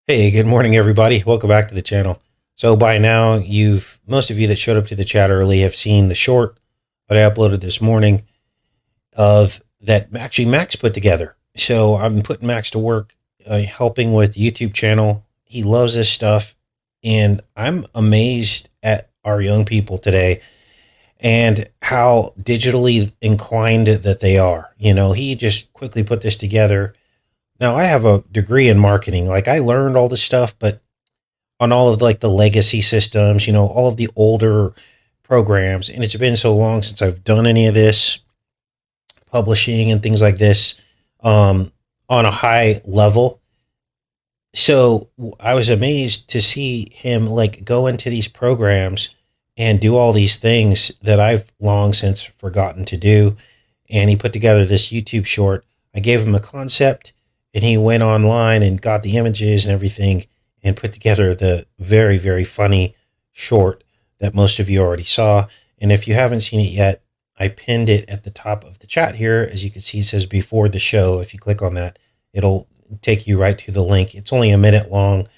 Hey, good morning, everybody. Welcome back to the channel. So by now, most of you that showed up to the chat early have seen the short that I uploaded this morning of that actually Max put together. So I'm putting Max to work, helping with the YouTube channel. He loves this stuff, and I'm amazed at our young people today and how digitally inclined that they are. He just quickly put this together. Now I have a degree in marketing. Like I learned all this stuff, but on all of like the legacy systems, all of the older programs. And it's been so long since I've done any of this publishing and things like this on a high level. So I was amazed to see him like go into these programs and do all these things that I've long since forgotten to do. And he put together this YouTube short. I gave him the concept and he went online and got the images and everything and put together the very, very funny short that most of you already saw. And if you haven't seen it yet, I pinned it at the top of the chat here. As you can see, it says before the show. If you click on that, it'll take you right to the link. It's only a minute long.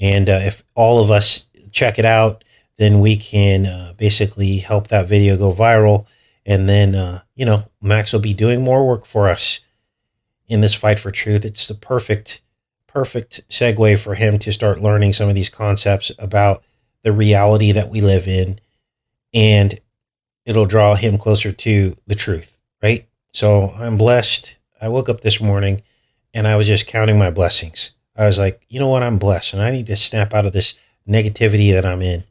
And if all of us check it out, then we can basically help that video go viral. And then, Max will be doing more work for us in this fight for truth. It's the perfect segue for him to start learning some of these concepts about the reality that we live in, and it'll draw him closer to the truth, right? So I'm blessed. I woke up this morning and I was just counting my blessings. I was like, you know what? I'm blessed and I need to snap out of this negativity that I'm in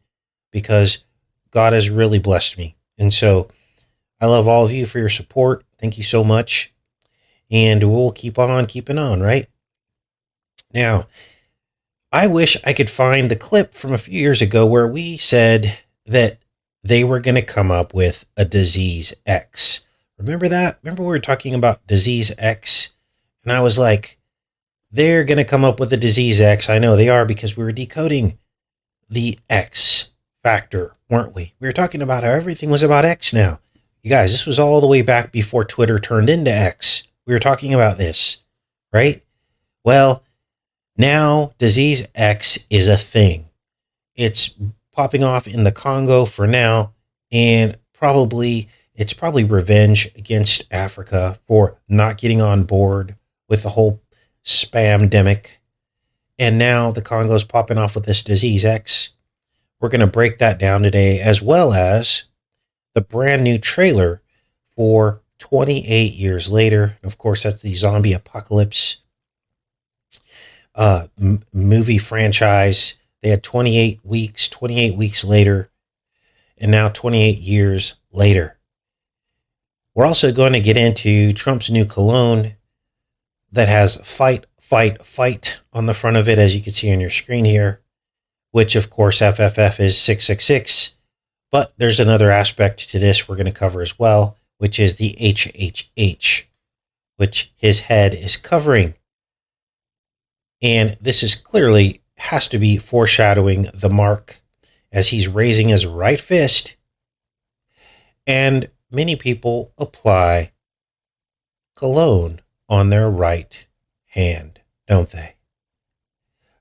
because God has really blessed me. And so I love all of you for your support. Thank you so much. And we'll keep on keeping on, right? Now, I wish I could find the clip from a few years ago where we said that they were going to come up with a disease X. Remember that? Remember we were talking about disease X? And I was like, they're going to come up with a disease X. I know they are because we were decoding the X factor, weren't we? We were talking about how everything was about X now. You guys, this was all the way back before Twitter turned into X. We were talking about this, right? Well, now disease X is a thing. It's popping off in the Congo for now, and it's probably revenge against Africa for not getting on board with the whole spam-demic. And now the Congo's popping off with this disease X. We're going to break that down today, as well as the brand new trailer for 28 years later. Of course, that's the zombie apocalypse movie franchise. They had 28 weeks later, and now 28 years later. We're also going to get into Trump's new cologne that has fight, fight, fight on the front of it, as you can see on your screen here, which of course FFF is 666. But there's another aspect to this we're going to cover as well, which is the HHH, which his head is covering. And this is clearly has to be foreshadowing the mark as he's raising his right fist. And many people apply cologne on their right hand, don't they?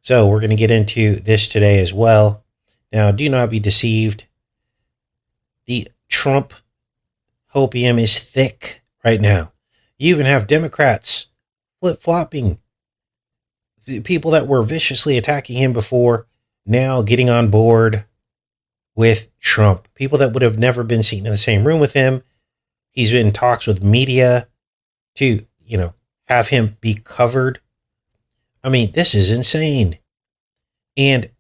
So we're going to get into this today as well. Now, do not be deceived. The Trump hopium is thick right now. You even have Democrats flip-flopping. People that were viciously attacking him before now getting on board with Trump. People that would have never been seen in the same room with him. He's in talks with media to, have him be covered. I mean, this is insane. And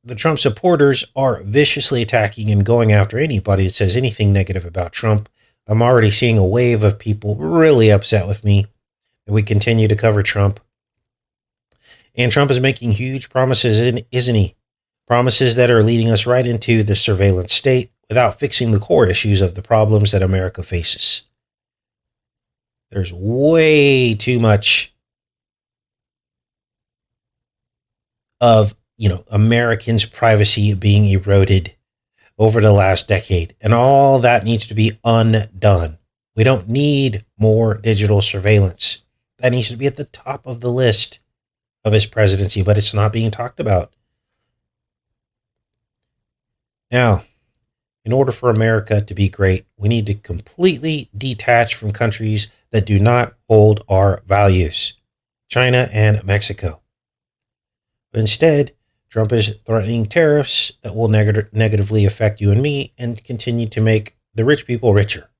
the Trump supporters are viciously attacking and going after anybody that says anything negative about Trump. I'm already seeing a wave of people really upset with me that we continue to cover Trump. And Trump is making huge promises, isn't he? Promises that are leading us right into the surveillance state without fixing the core issues of the problems that America faces. There's way too much of, Americans' privacy being eroded over the last decade. And all that needs to be undone. We don't need more digital surveillance. That needs to be at the top of the list of his presidency, but it's not being talked about. Now, in order for America to be great, we need to completely detach from countries that do not hold our values, China and Mexico. But instead, Trump is threatening tariffs that will negatively affect you and me and continue to make the rich people richer.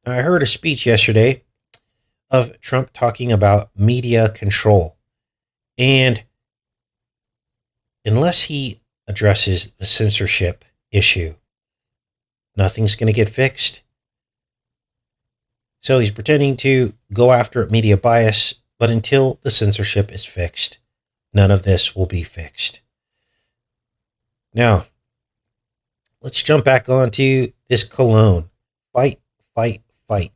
Now, I heard a speech yesterday of Trump talking about media control. And unless he addresses the censorship issue, nothing's going to get fixed. So he's pretending to go after media bias, but until the censorship is fixed, none of this will be fixed. Now, let's jump back onto this cologne. Fight, fight, fight.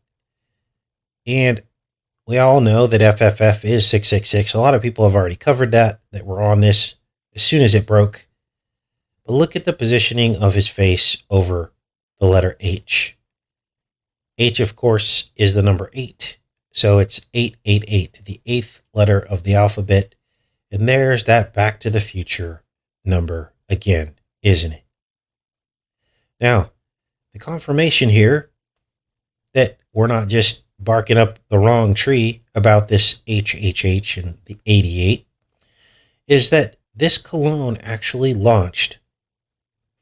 And we all know that FFF is 666. A lot of people have already covered that were on this as soon as it broke. But look at the positioning of his face over the letter H. H, of course, is the number 8. So it's 888, the 8th letter of the alphabet. And there's that Back to the Future number again, isn't it? Now, the confirmation here that we're not just barking up the wrong tree about this HHH and the 88 is that this cologne actually launched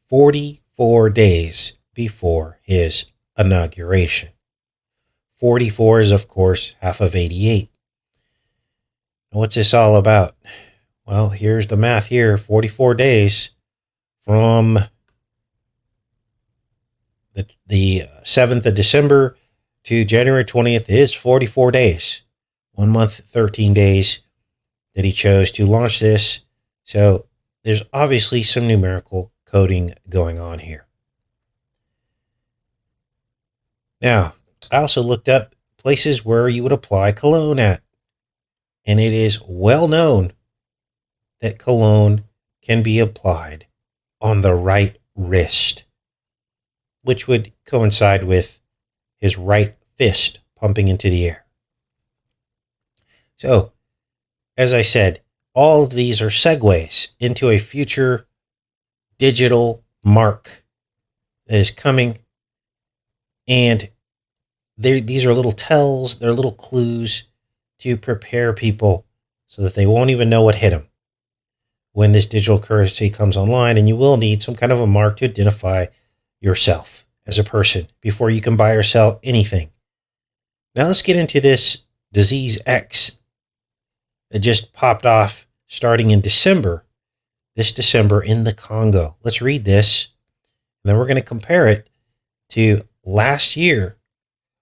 44 days before his inauguration. 44 is, of course, half of 88. What's this all about? Well, here's the math here. 44 days from the 7th of December to January 20th is 44 days. 1 month, 13 days that he chose to launch this. So there's obviously some numerical coding going on here. Now, I also looked up places where you would apply cologne at. And it is well known that cologne can be applied on the right wrist, which would coincide with his right fist pumping into the air. So, as I said, all of these are segues into a future digital mark that is coming. And these are little tells, they're little clues to prepare people so that they won't even know what hit them when this digital currency comes online. And you will need some kind of a mark to identify yourself as a person before you can buy or sell anything. Now let's get into this disease X that just popped off starting in December, this December in the Congo. Let's read this, and then we're going to compare it to last year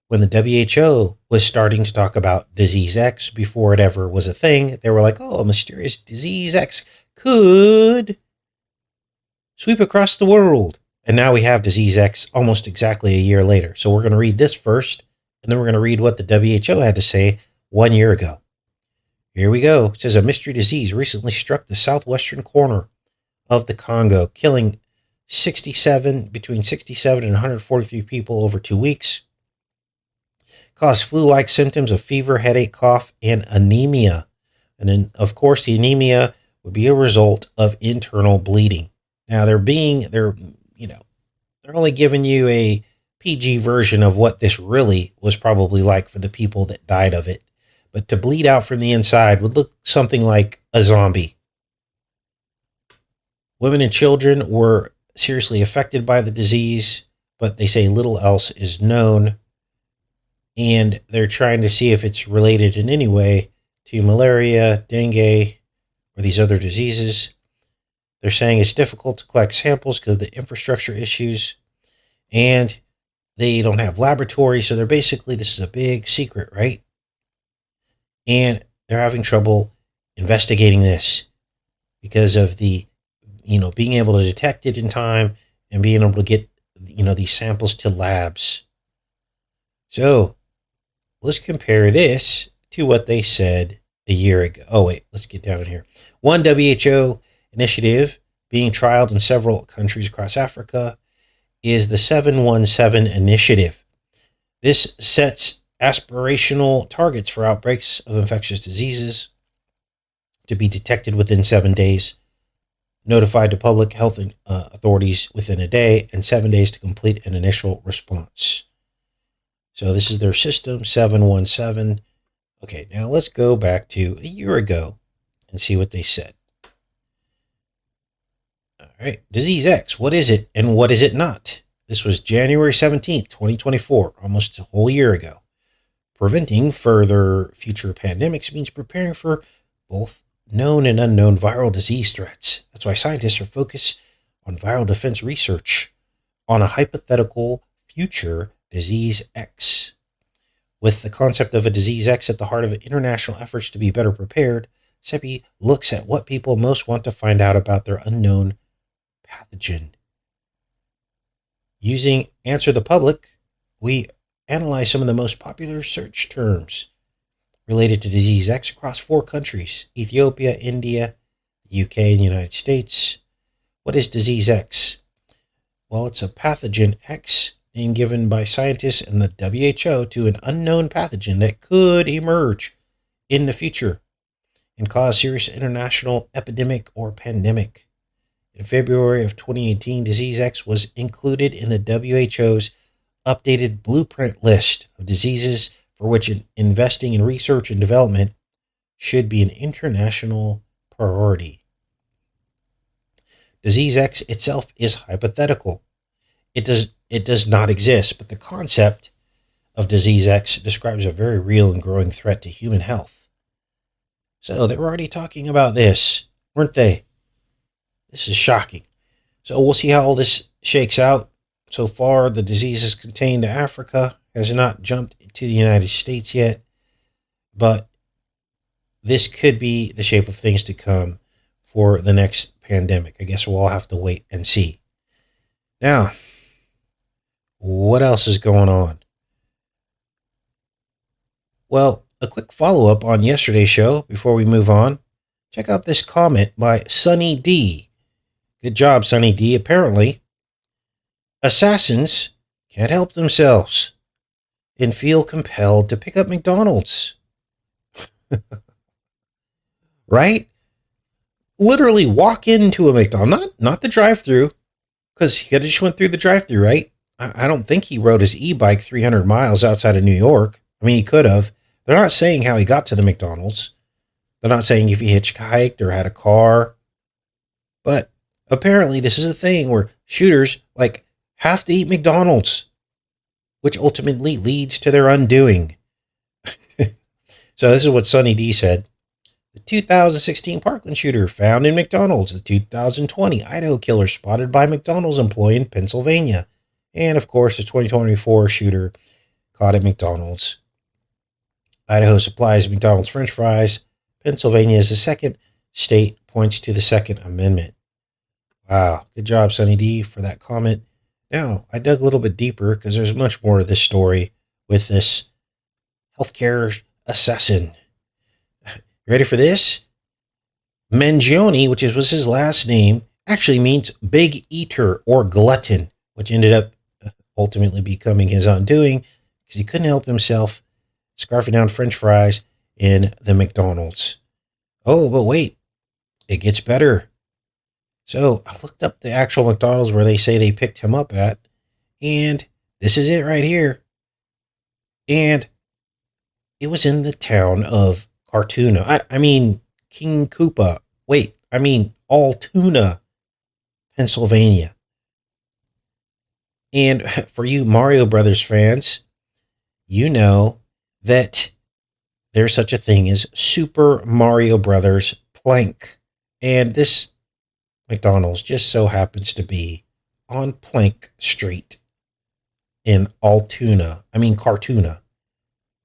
when the WHO was starting to talk about disease X before it ever was a thing. They were like, oh, mysterious disease X could sweep across the world. And now we have disease X almost exactly a year later. So we're going to read this first, and then we're going to read what the WHO had to say 1 year ago. Here we go. It says a mystery disease recently struck the southwestern corner of the Congo, killing between 67 and 143 people over 2 weeks. Caused flu-like symptoms of fever, headache, cough, and anemia. And then, of course, the anemia would be a result of internal bleeding. Now, they're only giving you a PG version of what this really was probably like for the people that died of it. But to bleed out from the inside would look something like a zombie. Women and children were seriously affected by the disease, but they say little else is known. And they're trying to see if it's related in any way to malaria, dengue, or these other diseases. They're saying it's difficult to collect samples because of the infrastructure issues, and they don't have laboratories. So this is a big secret, right? And they're having trouble investigating this because of the, being able to detect it in time and being able to get, these samples to labs. So let's compare this to what they said a year ago. Oh, wait, let's get down in here. One WHO initiative being trialed in several countries across Africa is the 717 initiative. This sets aspirational targets for outbreaks of infectious diseases to be detected within 7 days, notified to public health authorities within a day, and 7 days to complete an initial response. So this is their system, 717. Okay, now let's go back to a year ago and see what they said. All right, Disease X, what is it and what is it not? This was January 17th, 2024, almost a whole year ago. Preventing further future pandemics means preparing for both known and unknown viral disease threats. That's why scientists are focused on viral defense research on a hypothetical future Disease X. With the concept of a Disease X at the heart of international efforts to be better prepared, CEPI looks at what people most want to find out about their unknown pathogen. Using Answer the Public, we analyze some of the most popular search terms related to Disease X across 4 countries: Ethiopia, India, the UK, and the United States. What is Disease X? Well, it's a pathogen X, name given by scientists and the WHO to an unknown pathogen that could emerge in the future and cause serious international epidemic or pandemic. In February of 2018, Disease X was included in the WHO's updated blueprint list of diseases for which investing in research and development should be an international priority. Disease X itself is hypothetical. It does not exist, but the concept of Disease X describes a very real and growing threat to human health. So they were already talking about this, weren't they? This is shocking. So we'll see how all this shakes out. So far, the disease is contained to Africa, has not jumped to the United States yet, but this could be the shape of things to come for the next pandemic. I guess we'll all have to wait and see. Now, what else is going on? Well, a quick follow-up on yesterday's show before we move on. Check out this comment by Sunny D. Good job, Sunny D. Apparently, assassins can't help themselves and feel compelled to pick up McDonald's. Right? Literally walk into a McDonald's, not the drive-thru, because he could have just went through the drive-thru, right? I don't think he rode his e-bike 300 miles outside of New York. I mean, he could have. They're not saying how he got to the McDonald's. They're not saying if he hitchhiked or had a car. But apparently this is a thing where shooters have to eat McDonald's, which ultimately leads to their undoing. So this is what Sunny D said. The 2016 Parkland shooter found in McDonald's. The 2020 Idaho killer spotted by McDonald's employee in Pennsylvania. And of course, the 2024 shooter caught at McDonald's. Idaho supplies McDonald's French fries. Pennsylvania is the second state, points to the Second Amendment. Wow, good job, Sunny D, for that comment. Now, I dug a little bit deeper because there's much more to this story with this healthcare assassin. You ready for this? Mangione, which was his last name, actually means big eater or glutton, which ended up ultimately becoming his undoing because he couldn't help himself scarfing down French fries in the McDonald's. Oh, but wait, it gets better. So I looked up the actual McDonald's where they say they picked him up at, and this is it right here. And it was in the town of Cartuna. I mean, King Koopa. Wait, I mean, Altoona, Pennsylvania. And for you Mario Brothers fans, you know that there's such a thing as Super Mario Brothers Plank. And this McDonald's just so happens to be on Plank Street in Cartuna.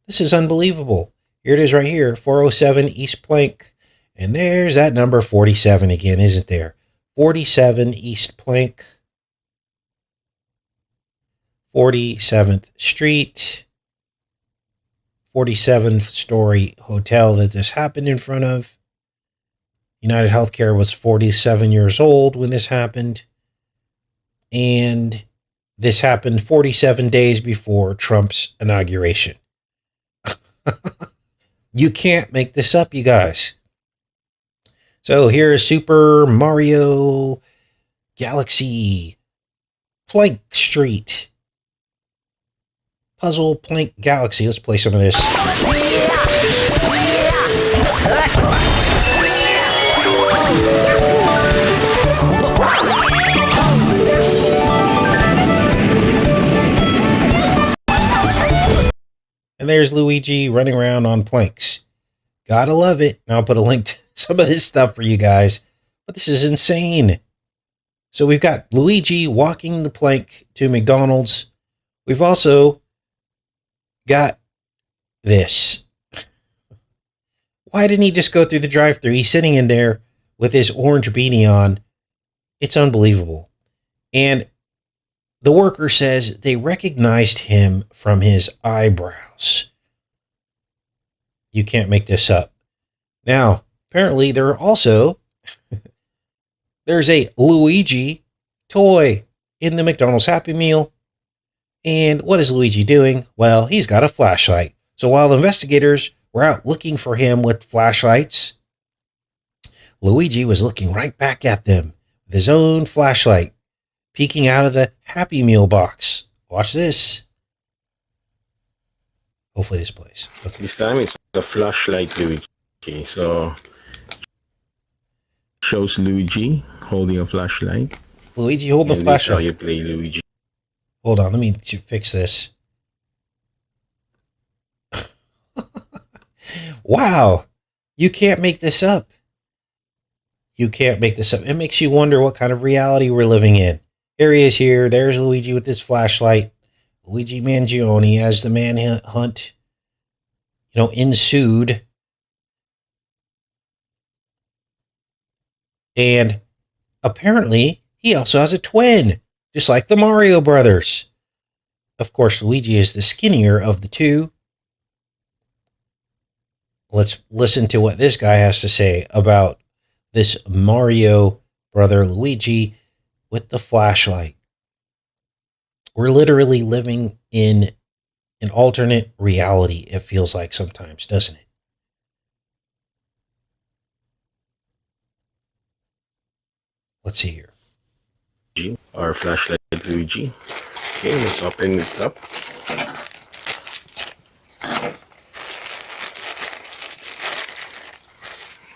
This is unbelievable. Here it is right here, 407 East Plank. And there's that number 47 again, isn't there? 47 East Plank, 47th Street, 47-story hotel that this happened in front of. United Healthcare was 47 years old when this happened. And this happened 47 days before Trump's inauguration. You can't make this up, you guys. So here is Super Mario Galaxy Plank Street. Puzzle Plank Galaxy. Let's play some of this. And there's Luigi running around on planks. Gotta love it. Now I'll put a link to some of this stuff for you guys. But this is insane. So we've got Luigi walking the plank to McDonald's. We've also got this. Why didn't he just go through the drive-thru? He's sitting in there with his orange beanie on. It's unbelievable. And the worker says they recognized him from his eyebrows. You can't make this up. Now, apparently there are also there's a Luigi toy in the McDonald's Happy Meal. And what is Luigi doing? Well, he's got a flashlight. So while investigators were out looking for him with flashlights, Luigi was looking right back at them with his own flashlight, peeking out of the Happy Meal box. Watch this. Hopefully this plays. Okay. This time it's the flashlight Luigi. So shows Luigi holding a flashlight. Luigi holding a flashlight. This is how you play Luigi. Hold on, let me fix this. Wow, you can't make this up. You can't make this up. It makes you wonder what kind of reality we're living in. Here he is here. There's Luigi with his flashlight. Luigi Mangione as the manhunt, ensued. And apparently, he also has a twin, just like the Mario brothers. Of course, Luigi is the skinnier of the two. Let's listen to what this guy has to say about this Mario brother Luigi with the flashlight. We're literally living in an alternate reality, it feels like sometimes, doesn't it? Let's see here. Our flashlight Luigi. Okay, let's open it up.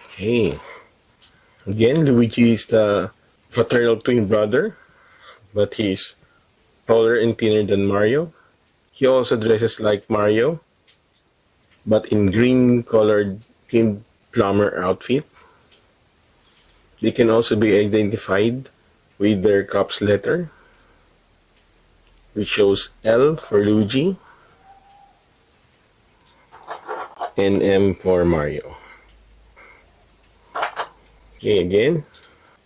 Okay. Again, Luigi is the fraternal twin brother, but he's taller and thinner than Mario. He also dresses like Mario, but in green colored themed plumber outfit. They can also be identified with their caps letter, which shows L for Luigi and M for Mario. Okay, again,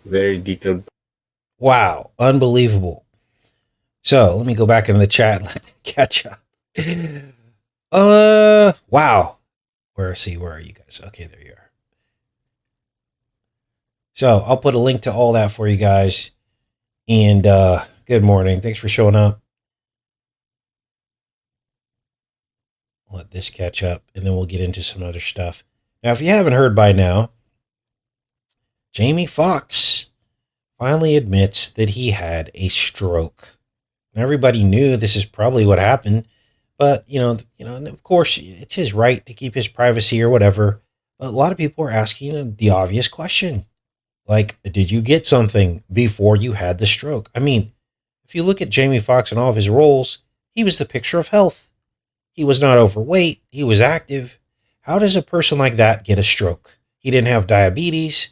very detailed. Wow, unbelievable. So let me go back into the chat and let them catch up. Wow. Where are you guys? Okay, there you are. So I'll put a link to all that for you guys. And good morning. Thanks for showing up. Let this catch up, and then we'll get into some other stuff. Now, if you haven't heard by now, Jamie Foxx finally admits that he had a stroke. Now, everybody knew this is probably what happened, but and of course, it's his right to keep his privacy or whatever. But a lot of people are asking the obvious question, like, did you get something before you had the stroke? I mean, if you look at Jamie Foxx and all of his roles, he was the picture of health. He was not overweight. He was active. How does a person like that get a stroke? He didn't have diabetes.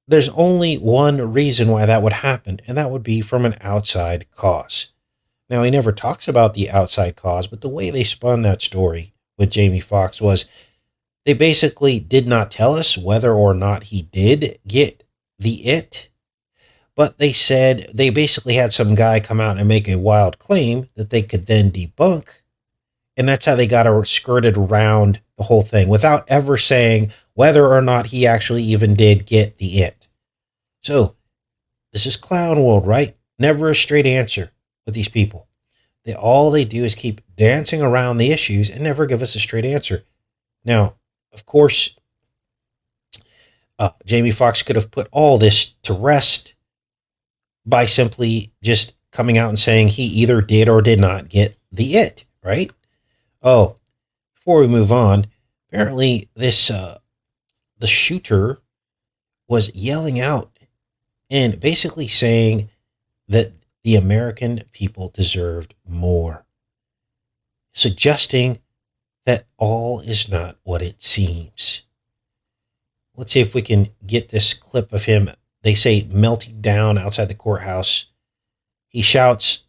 There's only one reason why that would happen, and that would be from an outside cause. Now, he never talks about the outside cause, but the way they spun that story with Jamie Foxx was they basically did not tell us whether or not he did get the it, but they said they basically had some guy come out and make a wild claim that they could then debunk, and that's how they got skirted around the whole thing without ever saying whether or not he actually even did get the it. So, this is clown world, right? Never a straight answer with these people. All they do is keep dancing around the issues and never give us a straight answer. Now, of course, Jamie Foxx could have put all this to rest by simply just coming out and saying he either did or did not get the it, right? Oh, before we move on, apparently the shooter was yelling out and basically saying that the American people deserved more, suggesting that all is not what it seems. Let's see if we can get this clip of him, they say, melting down outside the courthouse. He shouts,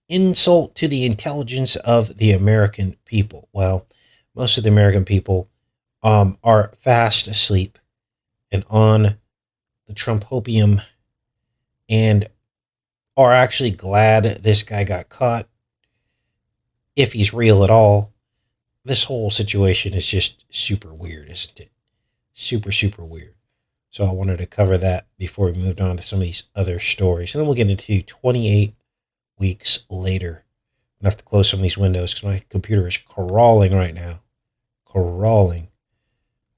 "Insult to the intelligence of the American people." Well, most of the American people are fast asleep and on the Trumpopium and are actually glad this guy got caught, if he's real at all. This whole situation is just super weird, isn't it? Super, super weird. So I wanted to cover that before we moved on to some of these other stories. And then we'll get into 28 weeks later. I'm going to have to close some of these windows because my computer is crawling right now. Crawling.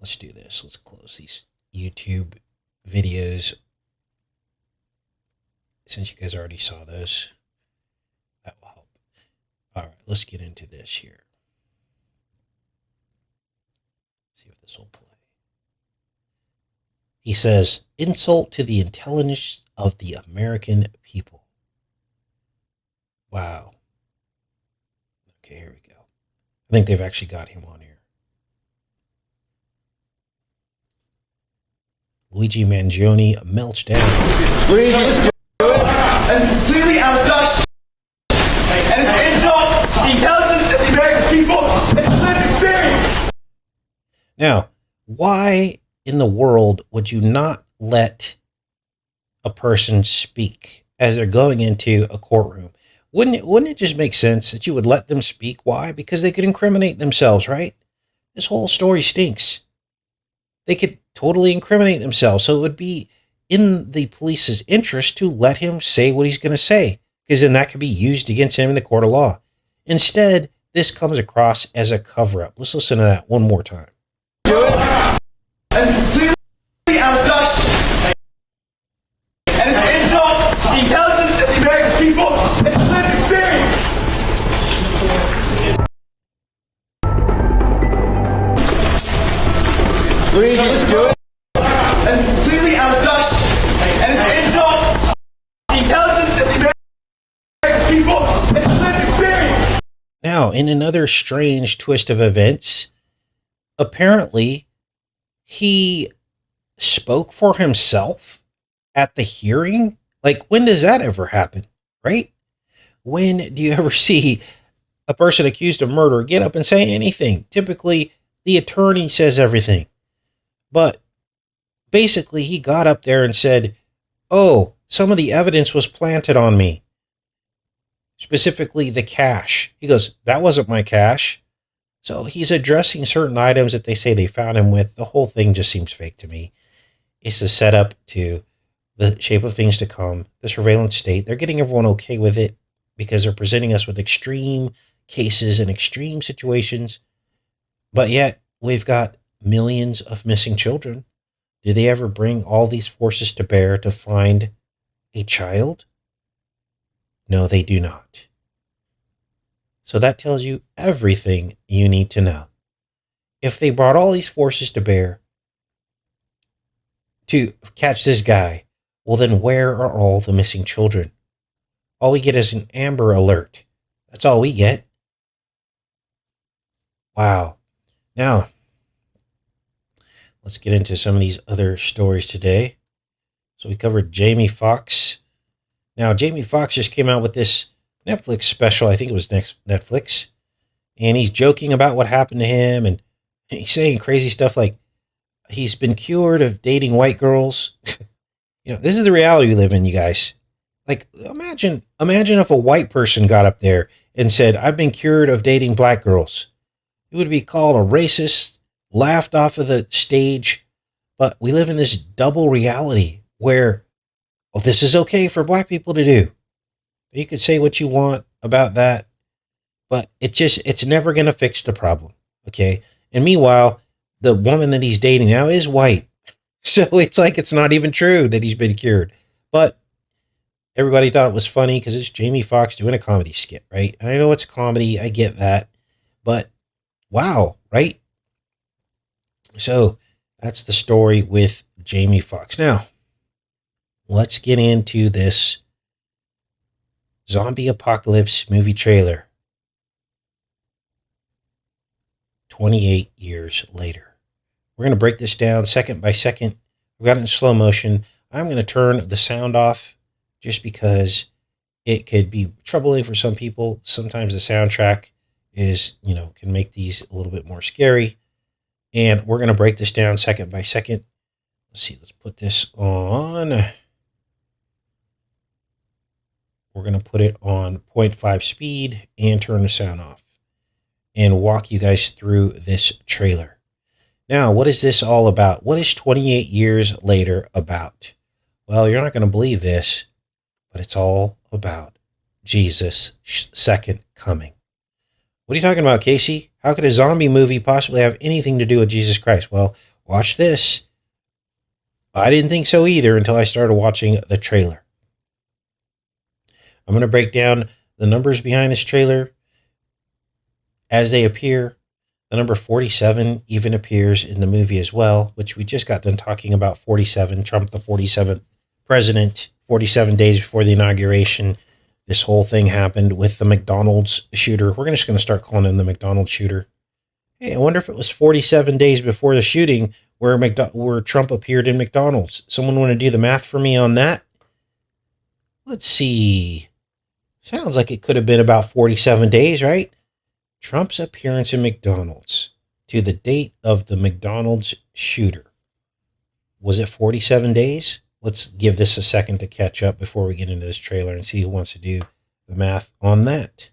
Let's do this. Let's close these YouTube videos, since you guys already saw those. That will help. All right, let's get into this here. See if this will play. He says, "Insult to the intelligence of the American people." Wow. Okay, here we go. I think they've actually got him on here. Luigi Mangione melts down. Luigi, and it's completely out of touch. And it's an insult to the intelligence of the American people and lived experience. Now, why in the world would you not let a person speak as they're going into a courtroom? Wouldn't it just make sense that you would let them speak? Why? Because they could incriminate themselves, right? This whole story stinks. They could totally incriminate themselves. So it would be in the police's interest to let him say what he's going to say, because then that could be used against him in the court of law. Instead, this comes across as a cover-up. Let's listen to that one more time. And it's completely out of touch. And it's an insult to the intelligence of the American people and lived experience. Luigi, do it. And it's completely out of touch. And it's an insult to the intelligence of the American people and lived experience. Now, in another strange twist of events, apparently he spoke for himself at the hearing. Like, when does that ever happen, right? When do you ever see a person accused of murder get up and say anything? Typically, the attorney says everything. But basically, he got up there and said, "Oh, some of the evidence was planted on me. Specifically, the cash." He goes, "That wasn't my cash." So he's addressing certain items that they say they found him with. The whole thing just seems fake to me. It's a setup to the shape of things to come, the surveillance state. They're getting everyone okay with it because they're presenting us with extreme cases and extreme situations. But yet, we've got millions of missing children. Do they ever bring all these forces to bear to find a child? No, they do not. So that tells you everything you need to know. If they brought all these forces to bear to catch this guy, well, then where are all the missing children? All we get is an Amber Alert. That's all we get. Wow. Now, let's get into some of these other stories today. So we covered Jamie Foxx. Now, Jamie Foxx just came out with this Netflix special. I think it was Netflix. And he's joking about what happened to him. And he's saying crazy stuff like he's been cured of dating white girls. This is the reality we live in, you guys. Like, imagine if a white person got up there and said, "I've been cured of dating black girls." It would be called a racist, laughed off of the stage. But we live in this double reality where, well, this is okay for black people to do. You could say what you want about that, but it's never going to fix the problem. Okay. And meanwhile, the woman that he's dating now is white. So it's like it's not even true that he's been cured. But everybody thought it was funny because it's Jamie Foxx doing a comedy skit, right? And I know it's comedy, I get that. But wow, right? So that's the story with Jamie Foxx. Now, let's get into this zombie apocalypse movie trailer 28 years later. We're going to break this down second by second. We've got it in slow motion. I'm going to turn the sound off just because it could be troubling for some people. Sometimes the soundtrack is, can make these a little bit more scary. And we're going to break this down second by second. Let's see, let's put this on. We're going to put it on 0.5 speed and turn the sound off and walk you guys through this trailer. Now, what is this all about? What is 28 years later about? Well, you're not going to believe this, but it's all about Jesus' second coming. What are you talking about, Casey? How could a zombie movie possibly have anything to do with Jesus Christ? Well, watch this. I didn't think so either until I started watching the trailer. I'm going to break down the numbers behind this trailer as they appear. The number 47 even appears in the movie as well, which we just got done talking about 47, Trump the 47th president, 47 days before the inauguration. This whole thing happened with the McDonald's shooter. We're just going to start calling him the McDonald's shooter. Hey, I wonder if it was 47 days before the shooting where Trump appeared in McDonald's. Someone want to do the math for me on that? Let's see. Sounds like it could have been about 47 days, right? Trump's appearance in McDonald's to the date of the McDonald's shooter. Was it 47 days? Let's give this a second to catch up before we get into this trailer and see who wants to do the math on that.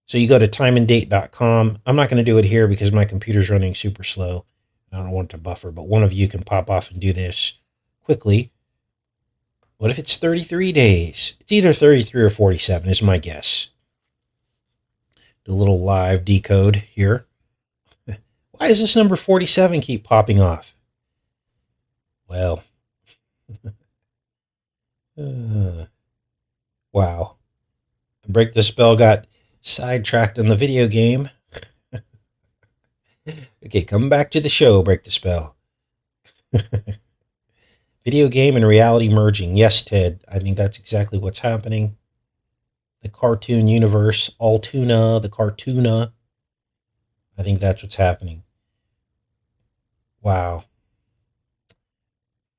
So you go to timeanddate.com. I'm not going to do it here because my computer's running super slow. I don't want it to buffer, but one of you can pop off and do this quickly. What if it's 33 days? It's either 33 or 47 is my guess. Do a little live decode here. Why does this number 47 keep popping off? Well, wow. Break the Spell got sidetracked in the video game. Okay, come back to the show, Break the Spell. Video game and reality merging. Yes, Ted, I think that's exactly what's happening. The cartoon universe, Altuna, the Cartoona. I think that's what's happening. Wow.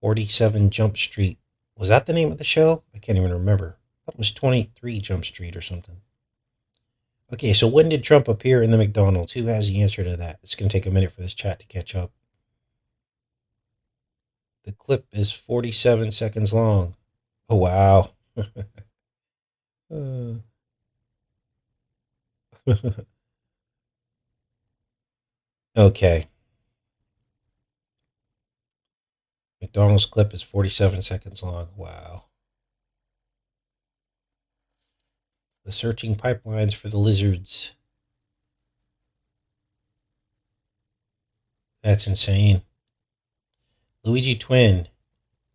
47 Jump Street. Was that the name of the show? I can't even remember. I thought it was 23 Jump Street or something. Okay, so when did Trump appear in the McDonald's? Who has the answer to that? It's going to take a minute for this chat to catch up. The clip is 47 seconds long. Oh, wow. Okay. McDonald's clip is 47 seconds long. Wow. The searching pipelines for the lizards. That's insane. Luigi twin.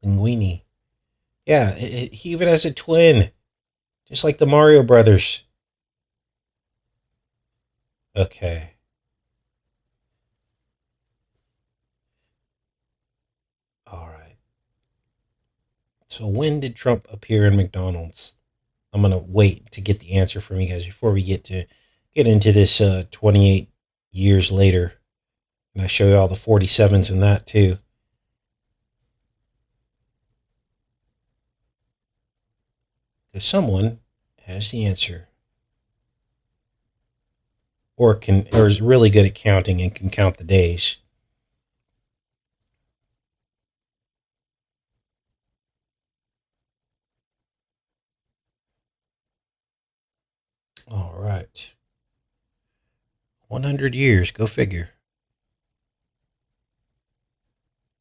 Linguini. Yeah, he even has a twin. Just like the Mario Brothers. Okay. All right. So when did Trump appear in McDonald's? I'm going to wait to get the answer from you guys before we get into this 28 years later. And I show you all the 47s in that too. Because someone has the answer. Or is really good at counting and can count the days. All right. 100 years, go figure.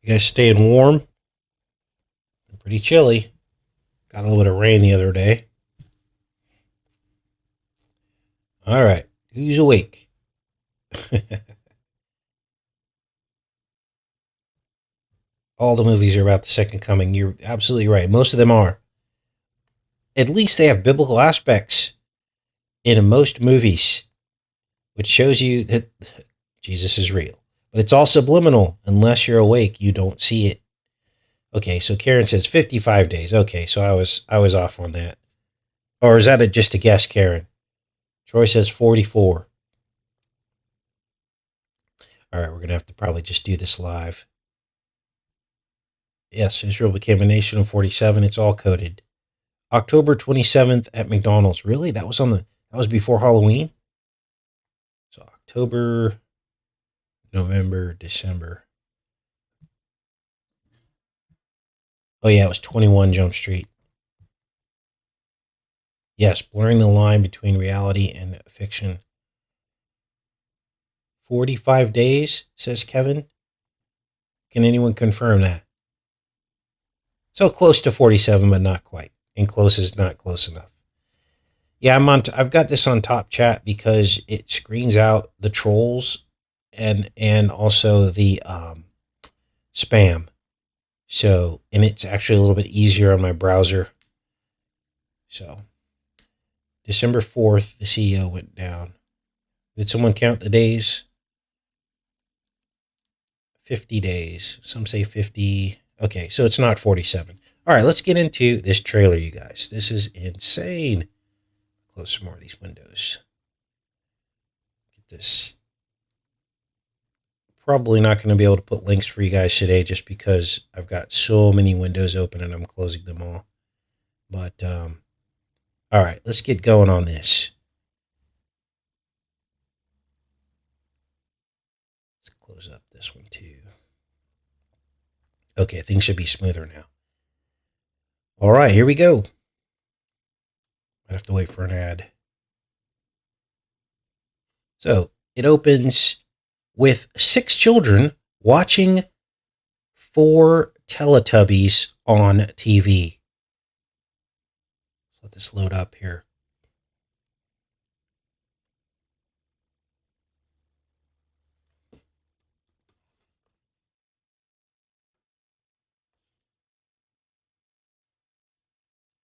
You guys staying warm? Pretty chilly. Got a little bit of rain the other day. All right. Who's awake? All the movies are about the second coming. You're absolutely right. Most of them are. At least they have biblical aspects in most movies, which shows you that Jesus is real. But it's all subliminal. Unless you're awake, you don't see it. Okay, so Karen says 55 days. Okay, so I was off on that. Or is that just a guess, Karen? Troy says 44. All right, we're going to have to probably just do this live. Yes, Israel became a nation of 47. It's all coded. October 27th at McDonald's. Really? That was before Halloween? So October, November, December. Oh yeah, it was 21 Jump Street. Yes, blurring the line between reality and fiction. 45 days, says Kevin. Can anyone confirm that? So close to 47, but not quite. And close is not close enough. Yeah, I've got this on top chat because it screens out the trolls and also the spam. So, and it's actually a little bit easier on my browser. So, December 4th, the CEO went down. Did someone count the days? 50 days. Some say 50. Okay, so it's not 47. All right, let's get into this trailer, you guys. This is insane. Close some more of these windows. Get this. Probably not going to be able to put links for you guys today just because I've got so many windows open and I'm closing them all. But, all right, let's get going on this. Let's close up this one too. Okay, things should be smoother now. All right, here we go. I have to wait for an ad. So it opens with 6 children watching 4 Teletubbies on TV. Let this load up here.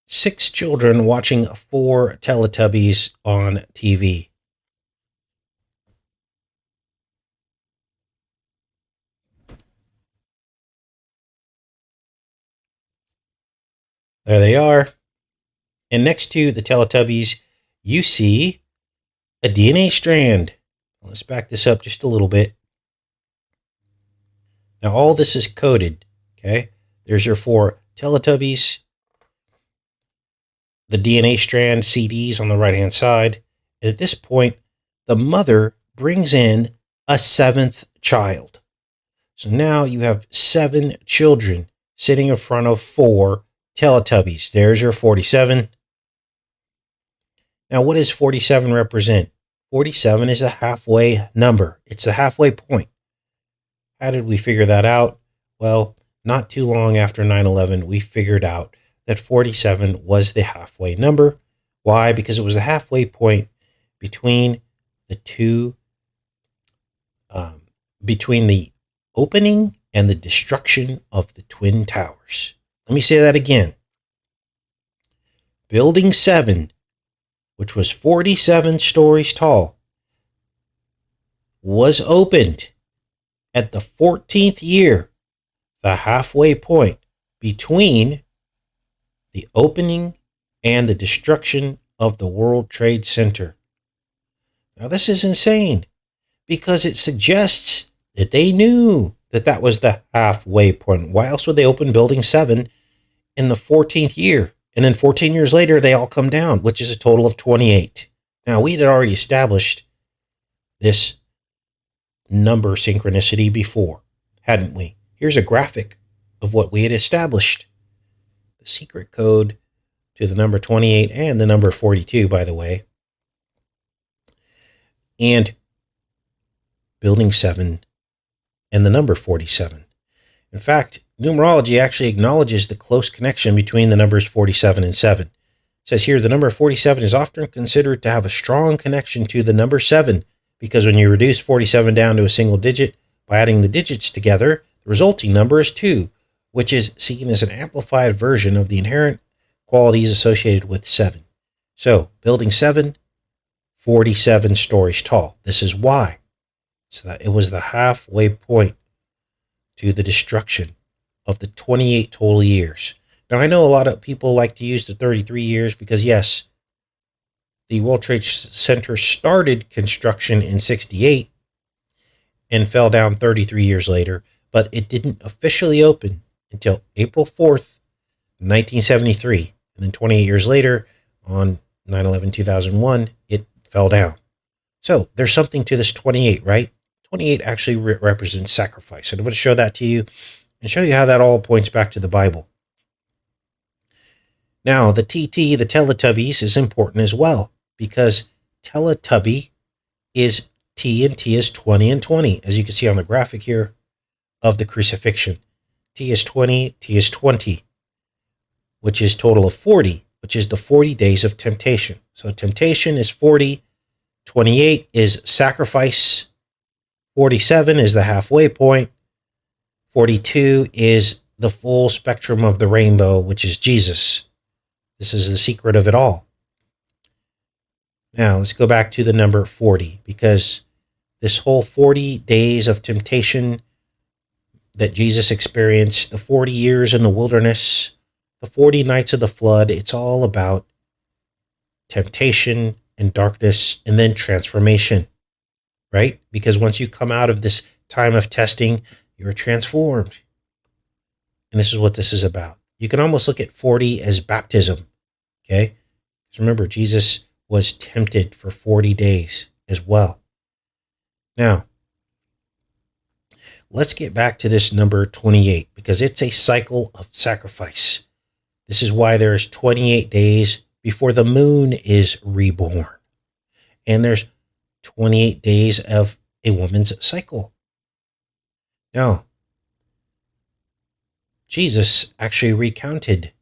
Six children watching 4 Teletubbies on TV. There they are. And next to the Teletubbies, you see a DNA strand. Let's back this up just a little bit. Now, all this is coded, okay? There's your 4 Teletubbies, the DNA strand CDs on the right-hand side. And at this point, the mother brings in a 7th child. So now you have 7 children sitting in front of 4 Teletubbies. There's your 47. Now, what does 47 represent? 47 is a halfway number. It's the halfway point. How did we figure that out? Well, not too long after 9/11, we figured out that 47 was the halfway number. Why? Because it was the halfway point between the two, between the opening and the destruction of the Twin Towers. Let me say that again. Building 7, which was 47 stories tall, was opened at the 14th year, the halfway point between the opening and the destruction of the World Trade Center. Now, this is insane because it suggests that they knew that that was the halfway point. Why else would they open Building 7 in the 14th year? And then 14 years later, they all come down, which is a total of 28. Now, we had already established this number synchronicity before, hadn't we? Here's a graphic of what we had established. The secret code to the number 28 and the number 42, by the way. And Building 7 and the number 47. In fact, numerology actually acknowledges the close connection between the numbers 47 and 7. It says here, the number 47 is often considered to have a strong connection to the number 7 because when you reduce 47 down to a single digit by adding the digits together, the resulting number is 2. which is seen as an amplified version of the inherent qualities associated with 7. So, building 7, 47 stories tall. This is why. So that it was the halfway point to the destruction of the 28 total years. Now, I know a lot of people like to use the 33 years because, yes, the World Trade Center started construction in 68 and fell down 33 years later, but it didn't officially open until April 4th, 1973. And then 28 years later, on 9/11/2001, it fell down. So there's something to this 28, right? 28 actually represents sacrifice. And I'm going to show that to you and show you how that all points back to the Bible. Now, the TT, the Teletubbies, is important as well because Teletubby is T and T is 20 and 20, as you can see on the graphic here of the crucifixion. T is 20, T is 20, which is total of 40, which is the 40 days of temptation. So temptation is 40, 28 is sacrifice, 47 is the halfway point, 42 is the full spectrum of the rainbow, which is Jesus. This is the secret of it all. Now, let's go back to the number 40, because this whole 40 days of temptation that Jesus experienced, the 40 years in the wilderness, the 40 nights of the flood, it's all about temptation and darkness and then transformation, right? Because once you come out of this time of testing, you're transformed. And this is what this is about. You can almost look at 40 as baptism, okay? Because remember, Jesus was tempted for 40 days as well. Now, let's get back to this number 28 because it's a cycle of sacrifice. This is why there's 28 days before the moon is reborn. And there's 28 days of a woman's cycle. Now, Jesus actually recounted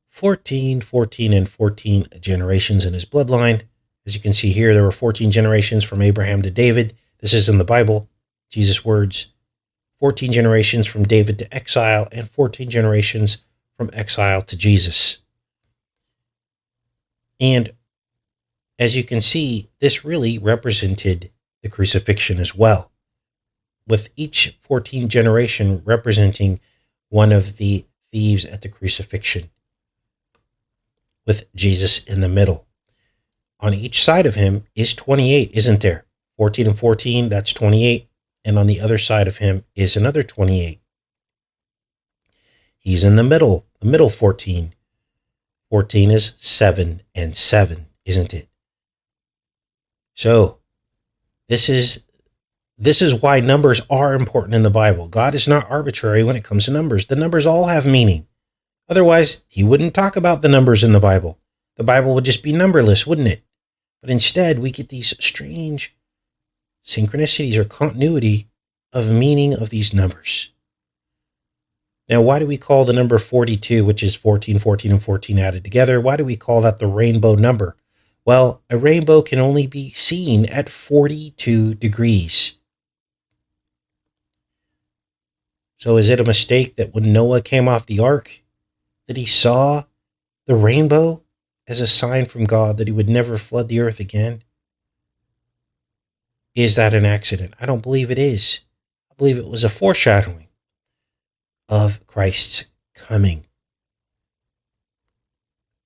14, 14, and 14 generations in his bloodline. As you can see here, there were 14 generations from Abraham to David. This is in the Bible, Jesus' words. 14 generations from David to exile, and 14 generations from exile to Jesus. And as you can see, this really represented the crucifixion as well, with each 14 generation representing one of the thieves at the crucifixion, with Jesus in the middle. On each side of him is 28, isn't there? 14 and 14, that's 28. And on the other side of him is another 28. He's in the middle 14. 14 is 7 and 7, isn't it? So, this is why numbers are important in the Bible. God is not arbitrary when it comes to numbers. The numbers all have meaning. Otherwise, he wouldn't talk about the numbers in the Bible. The Bible would just be numberless, wouldn't it? But instead, we get these strange synchronicities or continuity of meaning of these numbers. Now, why do we call the number 42, which is 14, 14, and 14 added together, why do we call that the rainbow number? Well, a rainbow can only be seen at 42 degrees. So is it a mistake that when Noah came off the ark, that he saw the rainbow as a sign from God that he would never flood the earth again? Is that an accident? I don't believe it is. I believe it was a foreshadowing of Christ's coming.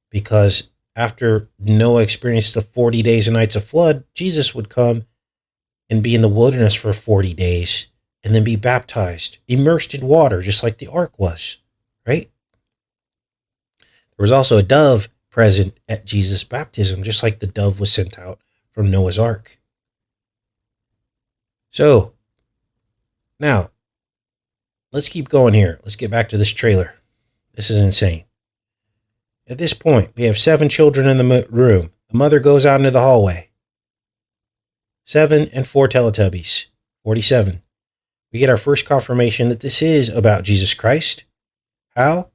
Because after Noah experienced the 40 days and nights of flood, Jesus would come and be in the wilderness for 40 days and then be baptized, immersed in water, just like the ark was, right? There was also a dove present at Jesus' baptism, just like the dove was sent out from Noah's ark. So, now, let's keep going here. Let's get back to this trailer. This is insane. At this point, we have 7 children in the room. The mother goes out into the hallway. 7 and 4 Teletubbies. 47. We get our first confirmation that this is about Jesus Christ. How?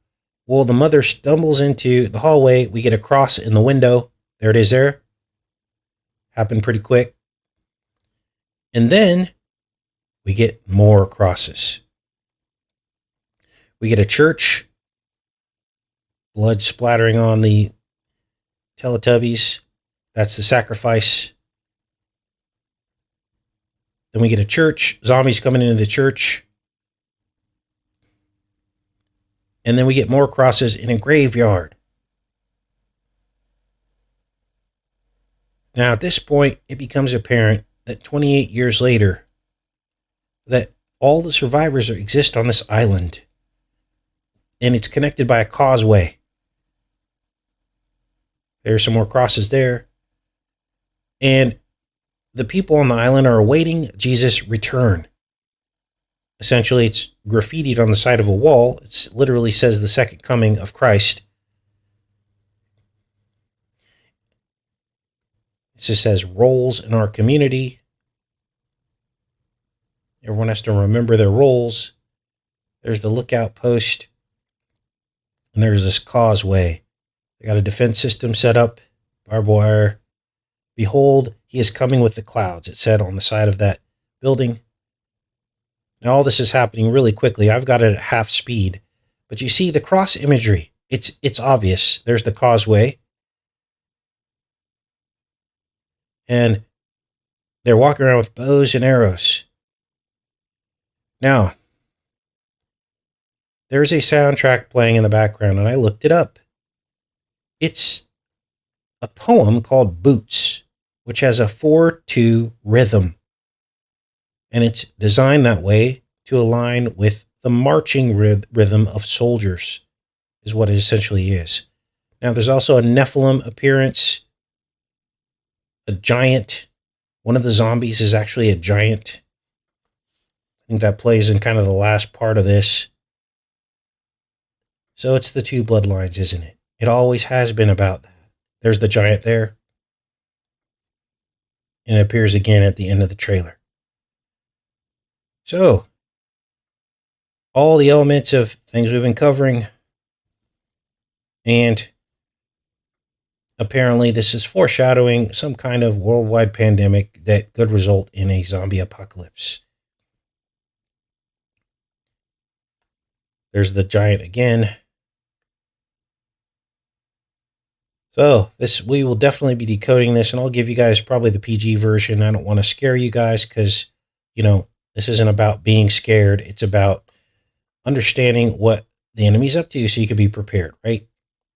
Well, the mother stumbles into the hallway. We get a cross in the window. There it is there. Happened pretty quick. And then we get more crosses. We get a church, blood splattering on the Teletubbies. That's the sacrifice. Then we get a church, zombies coming into the church. And then we get more crosses in a graveyard. Now, at this point, it becomes apparent that 28 years later, that all the survivors exist on this island. And it's connected by a causeway. There's some more crosses there. And the people on the island are awaiting Jesus' return. Essentially, it's graffitied on the side of a wall. It literally says the second coming of Christ. It just says roles in our community. Everyone has to remember their roles. There's the lookout post. And there's this causeway. They got a defense system set up, barbed wire. Behold, he is coming with the clouds, it said on the side of that building. Now, all this is happening really quickly. I've got it at half speed. But you see the cross imagery. It's obvious. There's the causeway. And they're walking around with bows and arrows. Now, there's a soundtrack playing in the background, and I looked it up. It's a poem called Boots, which has a 4/2 rhythm. And it's designed that way to align with the marching rhythm of soldiers, is what it essentially is. Now, there's also a Nephilim appearance, a giant. One of the zombies is actually a giant. I think that plays in kind of the last part of this. So it's the two bloodlines, isn't it? It always has been about that. There's the giant there. And it appears again at the end of the trailer. So, all the elements of things we've been covering. And apparently this is foreshadowing some kind of worldwide pandemic that could result in a zombie apocalypse. There's the giant again. So we will definitely be decoding this, and I'll give you guys probably the PG version. I don't want to scare you guys because, this isn't about being scared. It's about understanding what the enemy's up to so you can be prepared, right?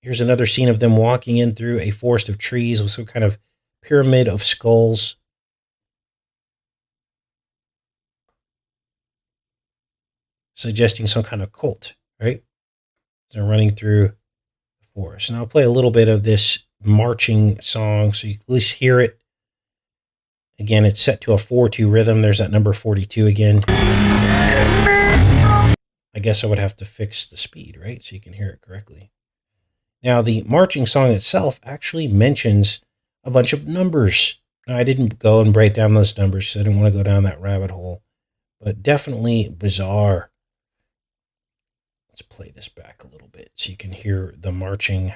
Here's another scene of them walking in through a forest of trees with some kind of pyramid of skulls. Suggesting some kind of cult, right? They're running through the forest. And I'll play a little bit of this marching song so you can at least hear it. Again, it's set to a 4/2 rhythm. There's that number 42 again. I guess I would have to fix the speed, right? So you can hear it correctly. Now, the marching song itself actually mentions a bunch of numbers. Now, I didn't go and break down those numbers, so I didn't want to go down that rabbit hole. But definitely bizarre. Let's play this back a little bit so you can hear the marching.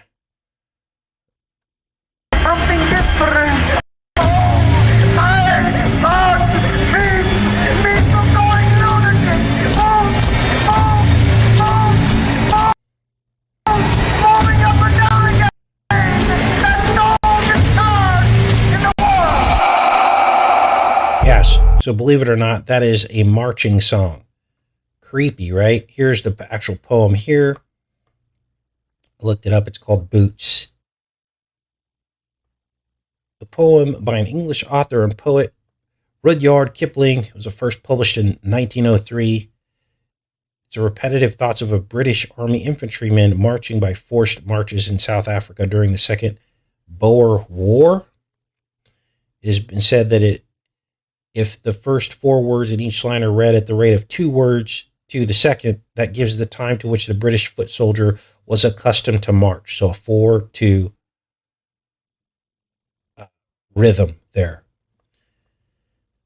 Something different. Yes, so believe it or not, that is a marching song. Creepy, right? Here's the actual poem here. I looked it up. It's called Boots. The poem by an English author and poet, Rudyard Kipling. It was first published in 1903. It's a repetitive thoughts of a British Army infantryman marching by forced marches in South Africa during the Second Boer War. It has been said that if the first 4 words in each line are read at the rate of 2 words to the second, that gives the time to which the British foot soldier was accustomed to march. So a 4/2 rhythm there.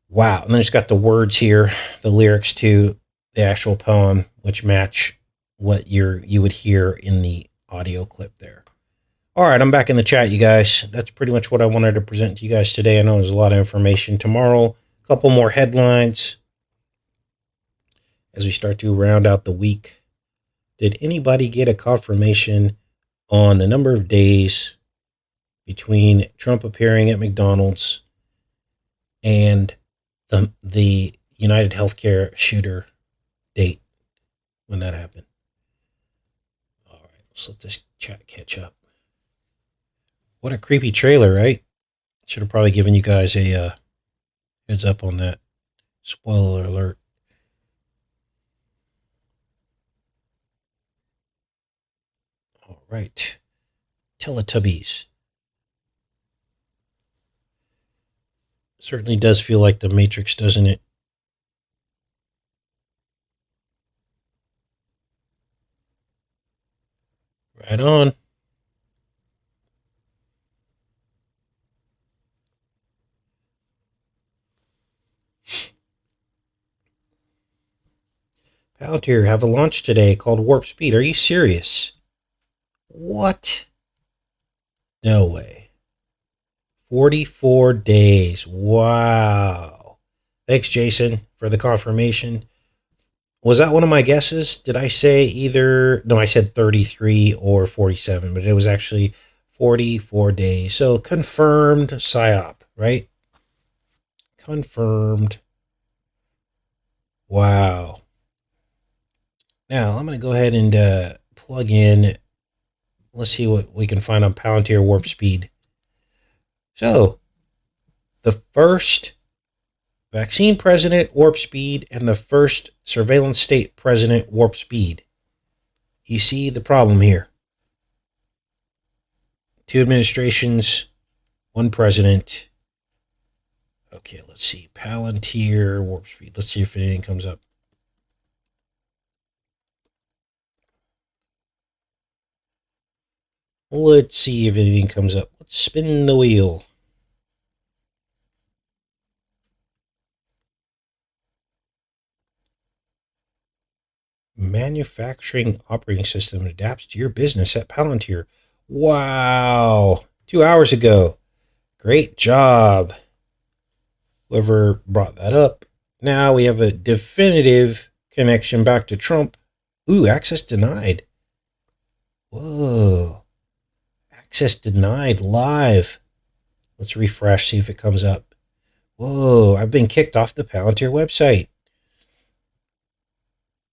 Wow. And then it's got the words here, the lyrics to the actual poem, which match what you would hear in the audio clip there. All right, I'm back in the chat, you guys. That's pretty much what I wanted to present to you guys today. I know there's a lot of information. Tomorrow, a couple more headlines as we start to round out the week. Did anybody get a confirmation on the number of days between Trump appearing at McDonald's and the United Healthcare shooter date when that happened? All right, let's let this chat catch up. What a creepy trailer, right? Should have probably given you guys a heads up on that. Spoiler alert. All right. Teletubbies. Certainly does feel like the Matrix, doesn't it? Right on. Palantir have a launch today called Warp Speed. Are you serious? What? No way. 44 days. Wow. Thanks, Jason, for the confirmation. Was that one of my guesses? Did I say either? No, I said 33 or 47, but it was actually 44 days. So confirmed PSYOP, right? Confirmed. Wow. Now, I'm going to go ahead and plug in. Let's see what we can find on Palantir Warp Speed. So, the first vaccine president, Warp Speed, and the first surveillance state president, Warp Speed. You see the problem here. 2 administrations, 1 president. Okay, let's see. Palantir Warp Speed. Let's see if anything comes up. Let's see if anything comes up. Let's spin the wheel. Manufacturing operating system adapts to your business at Palantir. Wow. 2 hours ago. Great job. Whoever brought that up. Now we have a definitive connection back to Trump. Ooh, access denied. Whoa. Access denied live. Let's refresh, see if it comes up. Whoa, I've been kicked off the Palantir website.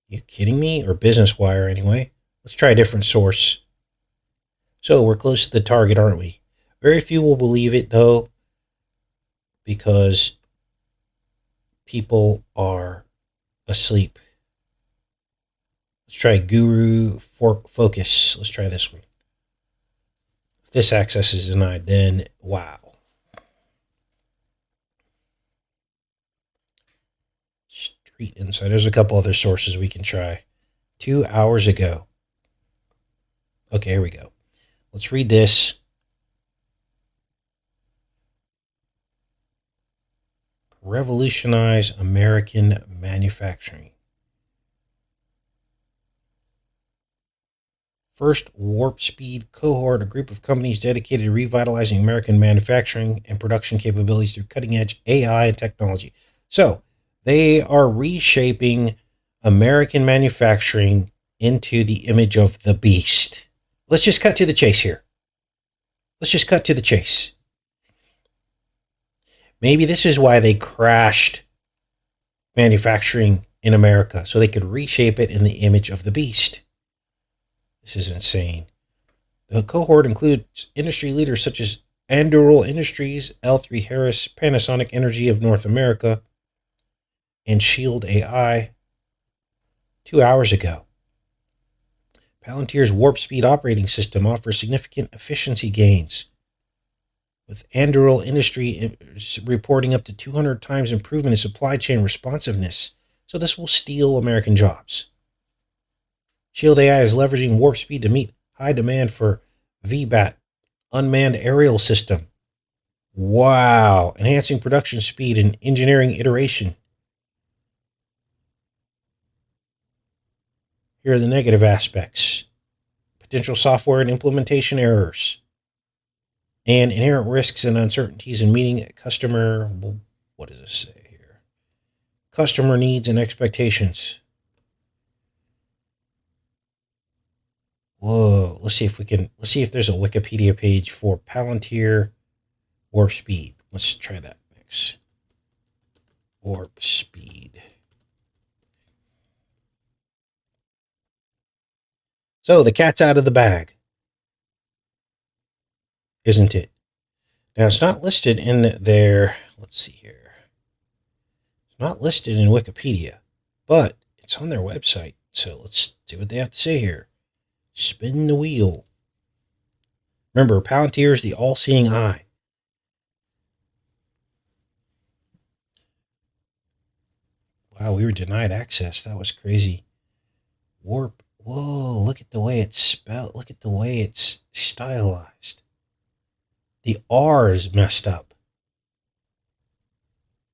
You kidding me? Or Business Wire anyway. Let's try a different source. So we're close to the target, aren't we? Very few will believe it though, because people are asleep. Let's try Guru Focus. Let's try this one. If this access is denied, then wow. Street Insight. There's a couple other sources we can try. 2 hours ago. Okay, here we go. Let's read this. Revolutionize American manufacturing. First Warp Speed cohort, a group of companies dedicated to revitalizing American manufacturing and production capabilities through cutting-edge AI and technology. So, they are reshaping American manufacturing into the image of the beast. Let's just cut to the chase here. Let's just cut to the chase. Maybe this is why they crashed manufacturing in America, so they could reshape it in the image of the beast. This is insane. The cohort includes industry leaders such as Anduril Industries, L3Harris, Panasonic Energy of North America, and Shield AI. 2 hours ago. Palantir's Warp Speed operating system offers significant efficiency gains, with Anduril Industry reporting up to 200 times improvement in supply chain responsiveness. So this will steal American jobs. Shield AI is leveraging Warp Speed to meet high demand for VBAT, unmanned aerial system. Wow. Enhancing production speed and engineering iteration. Here are the negative aspects. Potential software and implementation errors. And inherent risks and uncertainties in meeting customer, what does this say here? Customer needs and expectations. Whoa, let's see if there's a Wikipedia page for Palantir Warp Speed. Let's try that next. Warp Speed. So the cat's out of the bag, isn't it? Now it's not listed in their, let's see here. It's not listed in Wikipedia, but it's on their website. So let's see what they have to say here. Spin the wheel. Remember, Palantir is the all-seeing eye. Wow, we were denied access. That was crazy. Warp. Whoa, look at the way it's spelled. Look at the way it's stylized. The R is messed up.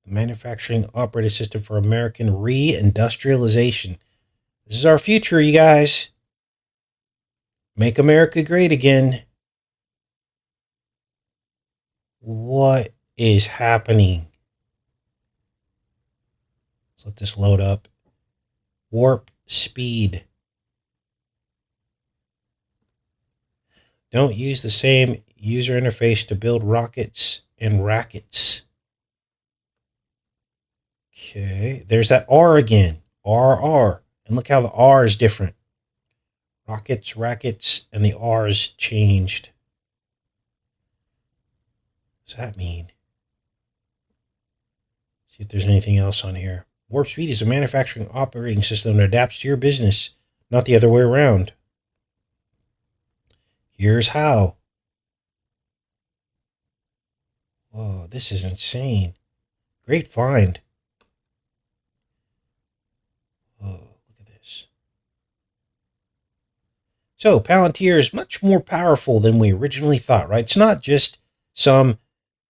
Manufacturing operating system for American reindustrialization. This is our future, you guys. Make America great again. What is happening? Let's let this load up. Warp speed. Don't use the same user interface to build rockets and rackets. Okay, there's that R again. RR. And look how the R is different. Rockets, rackets, and the R is changed. What does that mean? See if there's anything else on here. Warp Speed is a manufacturing operating system that adapts to your business, not the other way around. Here's how. Whoa, this is insane. Great find. Whoa, look at this. So, Palantir is much more powerful than we originally thought, right? It's not just some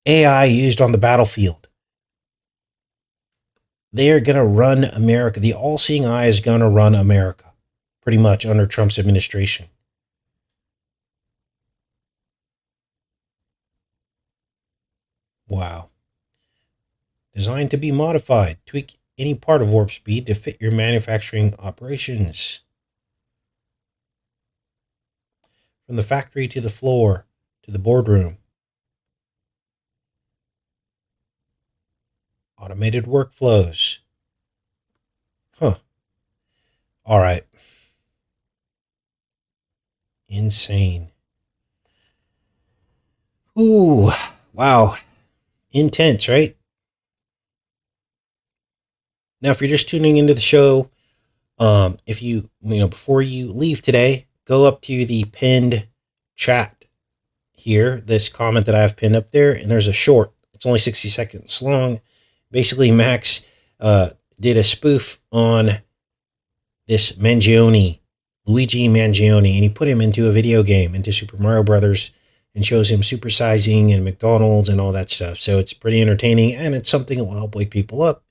AI used on the battlefield. They are going to run America. The all-seeing eye is going to run America, pretty much, under Trump's administration. Wow. Designed to be modified. Tweak any part of Warp Speed to fit your manufacturing operations. From the factory to the floor to the boardroom. Automated workflows. Huh. All right. Insane. Ooh, wow. Intense, right? Now, if you're just tuning into the show, if you before you leave today, go up to the pinned chat here, this comment that I have pinned up there, and there's a short. It's only 60 seconds long. Basically, Max did a spoof on this Mangione, Luigi Mangione, and he put him into a video game, into Super Mario Brothers, and shows him supersizing and McDonald's and all that stuff. So it's pretty entertaining, and it's something that will help wake people up,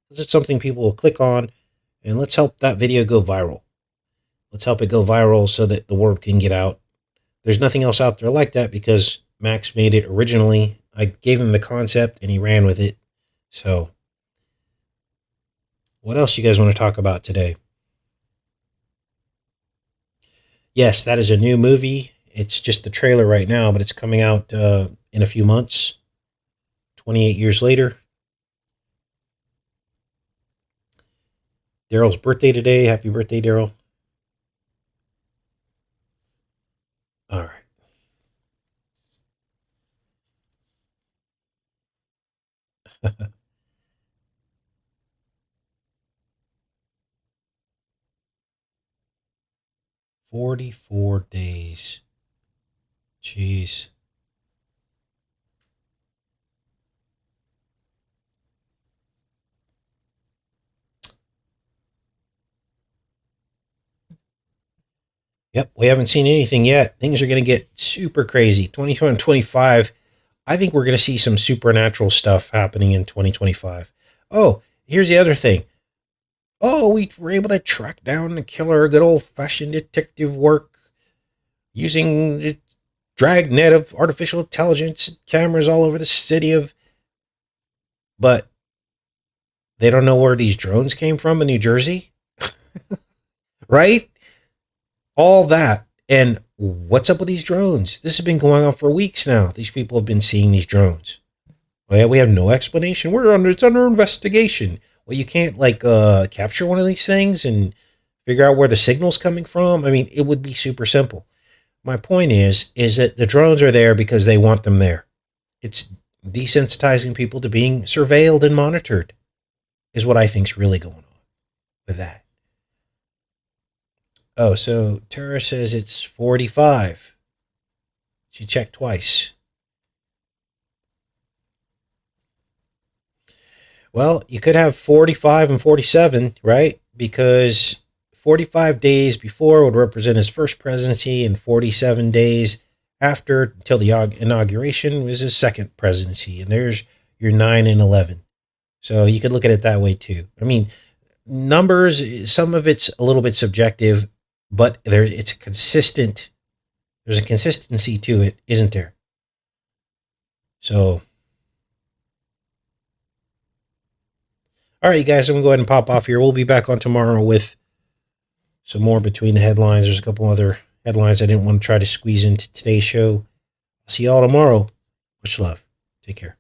because it's something people will click on, and let's help that video go viral. Let's help it go viral so that the word can get out. There's nothing else out there like that because Max made it originally. I gave him the concept and he ran with it. So what else you guys want to talk about today? Yes, that is a new movie. It's just the trailer right now, but it's coming out in a few months. 28 years later. Daryl's birthday today. Happy birthday, Daryl. All right. $44 days. Jeez. Yep, we haven't seen anything yet. Things are going to get super crazy. 2025, I think we're going to see some supernatural stuff happening in 2025. Oh, here's the other thing. Oh, we were able to track down the killer, good old-fashioned detective work, using the dragnet of artificial intelligence, cameras all over the city of... But they don't know where these drones came from in New Jersey? Right? All that And what's up with these drones? This has been going on for weeks now. These people have been seeing these drones. Well, we have no explanation. It's under investigation. Well, you can't capture one of these things and figure out where the signal's coming from. I mean, it would be super simple. My point is that the drones are there because they want them there. It's desensitizing people to being surveilled and monitored is what I think's really going on with that. Oh, so Tara says it's 45. She checked twice. Well, you could have 45 and 47, right? Because 45 days before would represent his first presidency, and 47 days after, until the inauguration, was his second presidency. And there's your 9 and 11. So you could look at it that way too. I mean, numbers, some of it's a little bit subjective, but it's consistent. There's a consistency to it, isn't there? So, all right, you guys, I'm going to go ahead and pop off here. We'll be back on tomorrow with some more between the headlines. There's a couple other headlines I didn't want to try to squeeze into today's show. I'll see you all tomorrow. Much love. Take care.